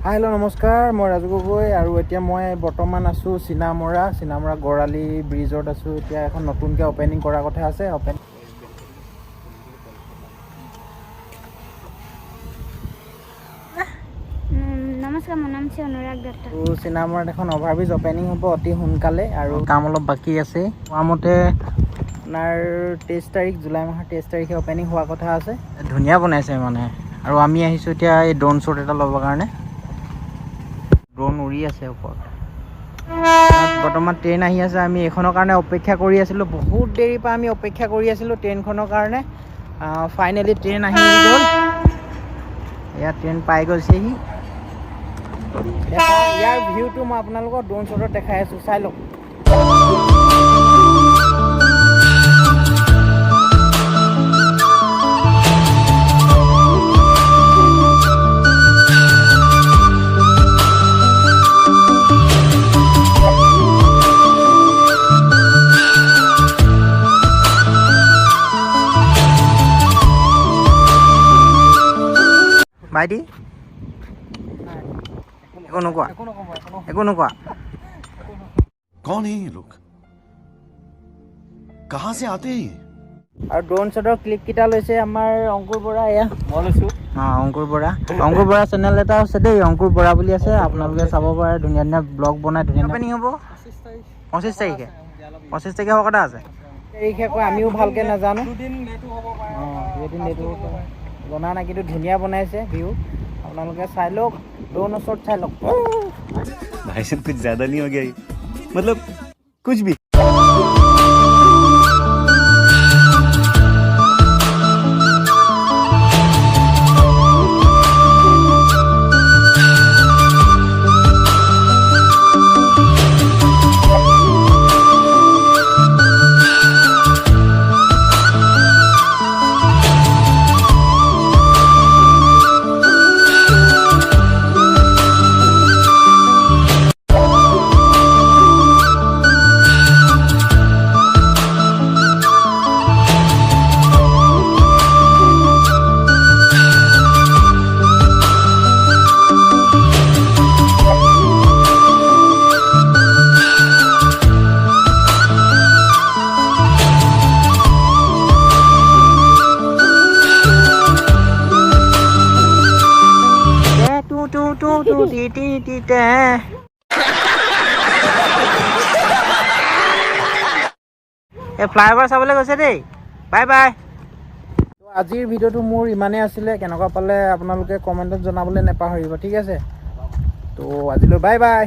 Hello' নমস্কাৰ, মই ৰাজু গগৈ আৰু এতিয়া মই বৰ্তমান আছোঁ চিনামৰা গৰালি ব্ৰিজত আছোঁ। এতিয়া এখন নতুনকৈ অপেনিং কৰাৰ কথা আছে। নমস্কাৰ, মোৰ নাম হৈছে অনুৰাগ দত্ত। চিনামৰাত এখন অভাৰব্ৰিজ অপেনিং হ'ব অতি সোনকালে আৰু কাম অলপ বাকী আছে। কোৱা মতে আপোনাৰ 23 তাৰিখ, জুলাই মাহৰ 23 তাৰিখে অপেনিং হোৱাৰ কথা আছে। ধুনীয়া বনাইছে মানে। আৰু আমি আহিছোঁ এতিয়া এই ড্ৰোন শ্বট এটা ল'বৰ কাৰণে। ড্ৰোন উৰি আছে ওপৰত। বৰ্তমান ট্ৰেইন আহি আছে। আমি এইখনৰ কাৰণে অপেক্ষা কৰি আছিলোঁ। বহুত দেৰিৰ পৰা আমি অপেক্ষা কৰি আছিলোঁ ট্ৰেইনখনৰ কাৰণে। ফাইনেলি ট্ৰেইন আহি গ'ল। এয়া ট্ৰেইন পাই গৈছেহি। ইয়াৰ ভিউটো মই আপোনালোকক ড্ৰোন শ্বটত দেখাই আছোঁ, চাই লওক। ভাইটি একো নোকোৱা? कौन है ये लोग? कहाँ से आते हैं? আৰু ড্ৰোন শ্বটৰ ক্লিপ কেইটা লৈছে আমাৰ অংকুৰ বৰা। এয়া মই লৈছোঁ। অংকুৰ বৰা চেনেল এটা আছে দেই, অংকুৰ বৰা বুলি আছে। আপোনালোকে চাব পাৰে, ধুনীয়া ধুনীয়া ব্লগ বনাই। ধুনীয়া অপেনিং হ'ব 25 তাৰিখে হোৱাৰ কথা আছে। তাৰিখে কয়, আমিও ভালকৈ নাজানো। দুদিন লেটো হ'ব পাৰে, জনা নাই, কিন্তু ধুনীয়া বনাইছে ভিউ। আপোনালোকে চাই লওক, ড্ৰোন শ্বট চাই লওক। भाई साहब कुछ ज्यादा नहीं हो गया ये? मतलब कुछ भी। ফ্লাইঅভাৰ চাবলৈ গৈছে দেই। Bye bye. আজিৰ ভিডিঅ'টো মোৰ ইমানেই আছিলে। কেনেকুৱা পালে আপোনালোকে কমেণ্টত জনাবলৈ নাপাহৰিব, ঠিক আছে? তো আজিলৈ বাই বাই।